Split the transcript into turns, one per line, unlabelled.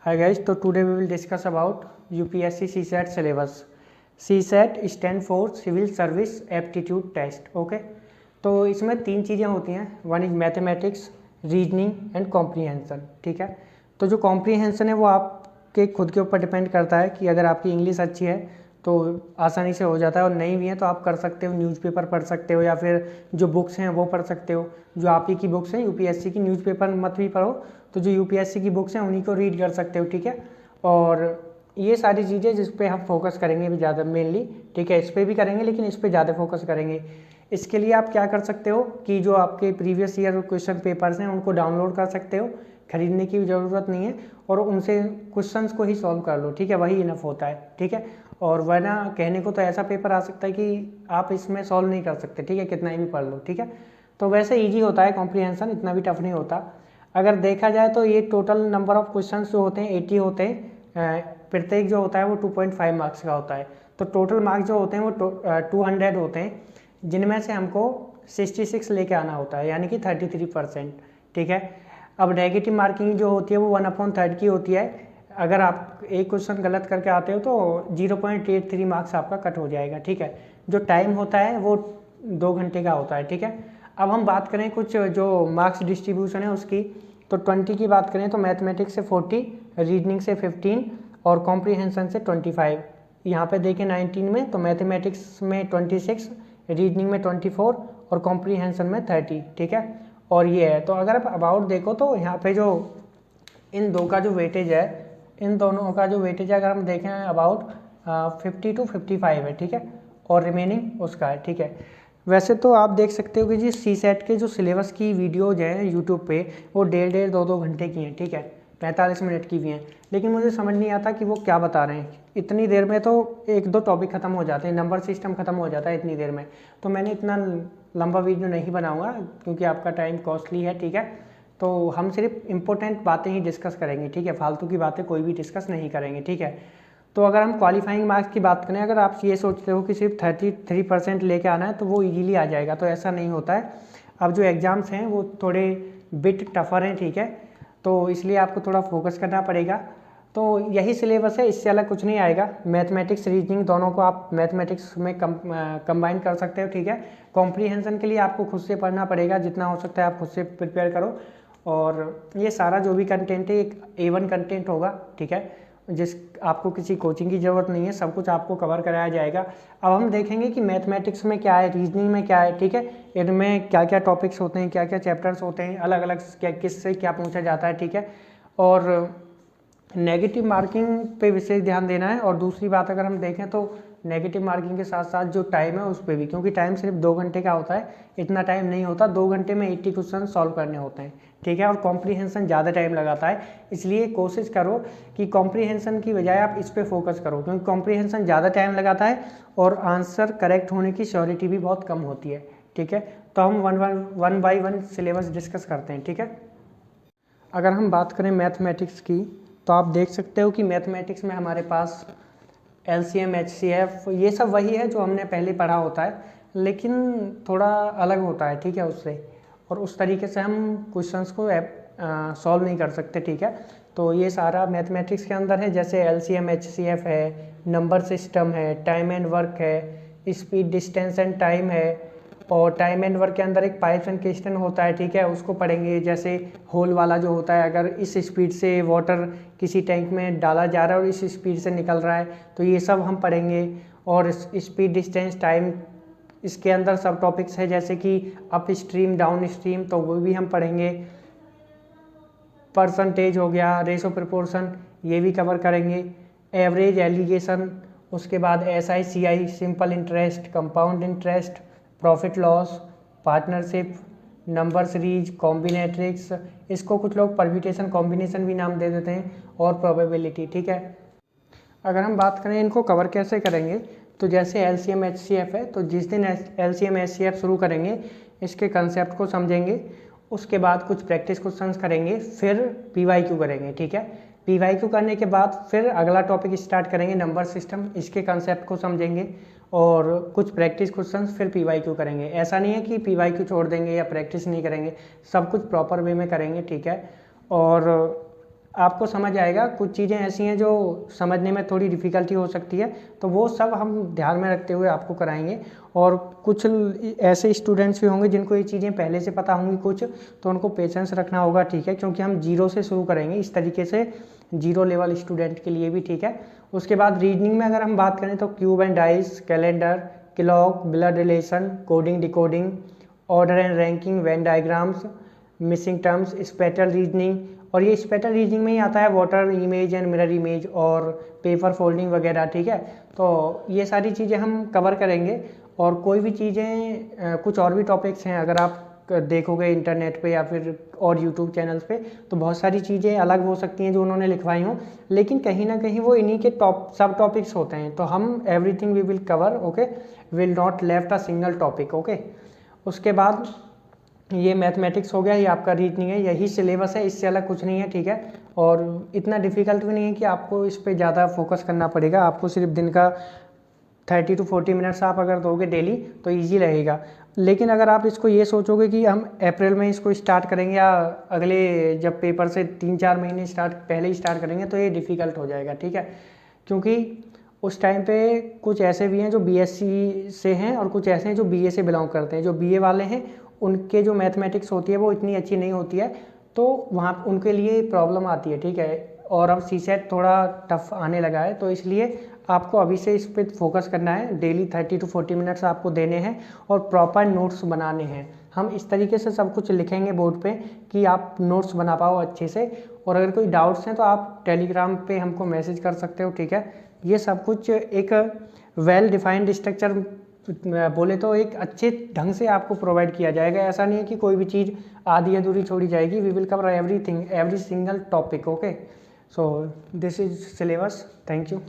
Hi guys, so today we will discuss about UPSC CSAT syllabus. CSAT stand for Civil Service Aptitude Test. Okay, तो इसमें तीन चीज़ें होती हैं. One is mathematics, reasoning and comprehension. ठीक है, तो जो कॉम्प्रीहेंसन है वो आपके खुद के ऊपर डिपेंड करता है कि अगर आपकी इंग्लिश अच्छी है तो आसानी से हो जाता है, और नहीं भी है तो आप कर सकते हो, न्यूज़पेपर पढ़ सकते हो या फिर जो बुक्स हैं वो पढ़ सकते हो. जो आप ही की बुक्स हैं यूपीएससी की, न्यूज़पेपर मत भी पढ़ो, तो जो यूपीएससी की बुक्स हैं उन्हीं को रीड कर सकते हो. ठीक है, और ये सारी चीज़ें जिस पे हम फोकस करेंगे भी ज़्यादा मेनली. ठीक है, इस पर भी करेंगे लेकिन इस पर ज़्यादा फोकस करेंगे. इसके लिए आप क्या कर सकते हो कि जो आपके प्रीवियस ईयर क्वेश्चन पेपर्स हैं उनको डाउनलोड कर सकते हो, खरीदने की ज़रूरत नहीं है, और उनसे क्वेश्चंस को ही सॉल्व कर लो. ठीक है, वही इनफ होता है. ठीक है, और वरना कहने को तो ऐसा पेपर आ सकता है कि आप इसमें सॉल्व नहीं कर सकते. ठीक है, कितना ही भी पढ़ लो. ठीक है, तो वैसे ईजी होता है कॉम्प्रीहेंशन, इतना भी टफ नहीं होता. अगर देखा जाए तो ये टोटल नंबर ऑफ क्वेश्चंस जो होते हैं 80 होते हैं. प्रत्येक जो होता है वो 2.5 मार्क्स का होता है. तो टोटल मार्क्स जो होते हैं वो 200 होते हैं, जिनमें से हमको 66 लेके आना होता है, यानी कि 33%. ठीक है, अब नेगेटिव मार्किंग जो होती है वो 1/3 की होती है. अगर आप एक क्वेश्चन गलत करके आते हो तो 0.83 मार्क्स आपका कट हो जाएगा. ठीक है, जो टाइम होता है वो 2 घंटे का होता है. ठीक है, अब हम बात करें कुछ जो मार्क्स डिस्ट्रीब्यूशन है उसकी, तो 20 की बात करें तो मैथमेटिक्स से 40, रीजनिंग से 15 और कॉम्प्रीहेंशन से 25. यहाँ पे देखें 19 में तो मैथमेटिक्स में 26, रीजनिंग में 24 और कॉम्प्रीहेंशन में 30. ठीक है, और ये है. तो अगर आप अबाउट देखो तो यहाँ पे जो इन दो का जो वेटेज है, इन दोनों का जो वेटेज है अगर हम देखें अबाउट 50 to 55 है. ठीक है, और रिमेनिंग उसका है. ठीक है, वैसे तो आप देख सकते हो कि जी सीसेट के जो सिलेबस की वीडियोज हैं यूट्यूब पे वो 1.5-2 घंटे की हैं. ठीक है, 45 मिनट की भी हैं, लेकिन मुझे समझ नहीं आता कि वो क्या बता रहे हैं. इतनी देर में तो 1-2 टॉपिक खत्म हो जाते हैं, नंबर सिस्टम खत्म हो जाता है इतनी देर में. तो मैंने इतना लंबा वीडियो नहीं बनाऊंगा क्योंकि आपका टाइम कॉस्टली है. ठीक है, तो हम सिर्फ इम्पोर्टेंट बातें ही डिस्कस करेंगे. ठीक है, फालतू की बातें कोई भी डिस्कस नहीं करेंगे. ठीक है, तो अगर हम क्वालिफाइंग मार्क्स की बात करें, अगर आप ये सोचते हो कि सिर्फ 33% लेके आना है तो वो इजीली आ जाएगा, तो ऐसा नहीं होता है. अब जो एग्ज़ाम्स हैं वो थोड़े बिट टफर हैं. ठीक है, तो इसलिए आपको थोड़ा फोकस करना पड़ेगा. तो यही सिलेबस है, इससे अलग कुछ नहीं आएगा. मैथमेटिक्स रीजनिंग दोनों को आप मैथमेटिक्स में कंबाइन कर सकते हो. ठीक है, कॉम्प्रीहेंशन के लिए आपको खुद से पढ़ना पड़ेगा, जितना हो सकता है आप खुद से प्रिपेयर करो. और ये सारा जो भी कंटेंट है एक A1 कंटेंट होगा. ठीक है, जिस आपको किसी कोचिंग की ज़रूरत नहीं है, सब कुछ आपको कवर कराया जाएगा. अब हम देखेंगे कि मैथमेटिक्स में क्या है, रीजनिंग में क्या है. ठीक है, इनमें क्या क्या टॉपिक्स होते हैं, क्या क्या चैप्टर्स होते हैं, अलग अलग क्या किससे क्या पूछा जाता है. ठीक है, और नेगेटिव मार्किंग पे विशेष ध्यान देना है. और दूसरी बात अगर हम देखें तो नेगेटिव मार्किंग के साथ साथ जो टाइम है उस पर भी, क्योंकि टाइम सिर्फ 2 घंटे का होता है, इतना टाइम नहीं होता. 2 घंटे में 80 क्वेश्चन सॉल्व करने होते हैं. ठीक है, और कॉम्प्रीहेंशन ज़्यादा टाइम लगाता है, इसलिए कोशिश करो कि कॉम्प्रीहेंशन की बजाय आप इस पर फोकस करो, क्योंकि कॉम्प्रीहेंशन ज़्यादा टाइम लगाता है और आंसर करेक्ट होने की श्योरिटी भी बहुत कम होती है. ठीक है, तो हम one by one syllabus discuss करते हैं. ठीक है, अगर हम बात करें मैथमेटिक्स की तो आप देख सकते हो कि मैथमेटिक्स में हमारे पास LCM HCF ये सब वही है जो हमने पहले पढ़ा होता है, लेकिन थोड़ा अलग होता है. ठीक है, उससे, और उस तरीके से हम क्वेश्चंस को सॉल्व नहीं कर सकते. ठीक है, तो ये सारा मैथमेटिक्स के अंदर है, जैसे LCM HCF है, नंबर सिस्टम है, टाइम एंड वर्क है, स्पीड डिस्टेंस एंड टाइम है, और टाइम एंड वर्क के अंदर एक पाइथन क्वेश्चन होता है. ठीक है, उसको पढ़ेंगे. जैसे होल वाला जो होता है, अगर इस स्पीड से वाटर किसी टैंक में डाला जा रहा है और इस स्पीड से निकल रहा है, तो ये सब हम पढ़ेंगे. और स्पीड डिस्टेंस टाइम, इसके अंदर सब टॉपिक्स है, जैसे कि अप स्ट्रीम डाउन स्ट्रीम, तो वो भी हम पढ़ेंगे. परसेंटेज हो गया, रेशो प्रोपोर्शन, ये भी कवर करेंगे. एवरेज, एलिगेशन, उसके बाद SI CI, simple interest, compound interest, profit loss, partnership, number series, combinatorics, इसको कुछ लोग परम्यूटेशन कॉम्बिनेशन भी नाम दे देते हैं, और प्रोबेबिलिटी. ठीक है, अगर हम बात करें इनको कवर कैसे करेंगे, तो जैसे LCM HCF है, तो जिस दिन LCM HCF शुरू करेंगे इसके कंसेप्ट को समझेंगे, उसके बाद कुछ प्रैक्टिस क्वेश्चंस करेंगे, फिर PYQ करेंगे. ठीक है, PYQ करने के बाद फिर अगला टॉपिक स्टार्ट करेंगे नंबर सिस्टम, इसके कंसेप्ट को समझेंगे, और कुछ प्रैक्टिस क्वेश्चंस, फिर PYQ करेंगे. ऐसा नहीं है कि PYQ छोड़ देंगे या प्रैक्टिस नहीं करेंगे, सब कुछ प्रॉपर वे में करेंगे. ठीक है, और आपको समझ आएगा। कुछ चीज़ें ऐसी हैं जो समझने में थोड़ी डिफ़िकल्टी हो सकती है, तो वो सब हम ध्यान में रखते हुए आपको कराएंगे। और कुछ ऐसे स्टूडेंट्स भी होंगे जिनको ये चीज़ें पहले से पता होंगी कुछ, तो उनको पेशेंस रखना होगा, ठीक है, क्योंकि हम जीरो से शुरू करेंगे इस तरीके से, जीरो लेवल स्टूडेंट के लिए भी, ठीक है। उसके बाद रीजनिंग में अगर हम बात करें तो cube and dice, calendar, clock, blood relation, coding decoding, order and ranking, Venn diagrams, missing terms, spatial reasoning, और ये स्पेटल रीजनिंग में ही आता है water image and mirror image और पेपर फोल्डिंग वगैरह, ठीक है। तो ये सारी चीज़ें हम कवर करेंगे। और कोई भी चीज़ें कुछ और भी टॉपिक्स हैं, अगर आप देखोगे इंटरनेट पे या फिर और यूट्यूब चैनल्स पे, तो बहुत सारी चीज़ें अलग हो सकती हैं जो उन्होंने लिखवाई हों, लेकिन कहीं ना कहीं वो इन्हीं के सब टॉपिक्स होते हैं। तो हम everything we will cover, okay, will not left a single topic, okay. उसके बाद ये मैथमेटिक्स हो गया, ये आपका रीजनिंग है, यही सिलेबस है, इससे अलग कुछ नहीं है, ठीक है। और इतना डिफिकल्ट भी नहीं है कि आपको इस पर ज़्यादा फोकस करना पड़ेगा। आपको सिर्फ दिन का 30 to 40 मिनट्स आप अगर दोगे डेली तो ईजी रहेगा। लेकिन अगर आप इसको ये सोचोगे कि हम अप्रैल में इसको स्टार्ट करेंगे या अगले जब पेपर से 3-4 महीने पहले ही स्टार्ट करेंगे, तो ये डिफ़िकल्ट हो जाएगा, ठीक है। क्योंकि उस टाइम पे कुछ ऐसे भी हैं जो बीएससी से हैं और कुछ ऐसे हैं जो बीए से बिलोंग करते हैं। जो बीए वाले हैं उनके जो मैथमेटिक्स होती है वो इतनी अच्छी नहीं होती है, तो वहाँ उनके लिए प्रॉब्लम आती है, ठीक है। और अब सीसेट थोड़ा टफ आने लगा है, तो इसलिए आपको अभी से इस पर फोकस करना है। डेली 30 to 40 मिनट्स आपको देने हैं और प्रॉपर नोट्स बनाने हैं। हम इस तरीके से सब कुछ लिखेंगे बोर्ड पे कि आप नोट्स बना पाओ अच्छे से। और अगर कोई डाउट्स हैं तो आप टेलीग्राम पे हमको मैसेज कर सकते हो, ठीक है। ये सब कुछ एक वेल डिफाइंड स्ट्रक्चर बोले तो एक अच्छे ढंग से आपको प्रोवाइड किया जाएगा। ऐसा नहीं है कि कोई भी चीज़ आधी अधूरी छोड़ी जाएगी। We will cover everything, every single topic, okay. So this is syllabus. Thank you.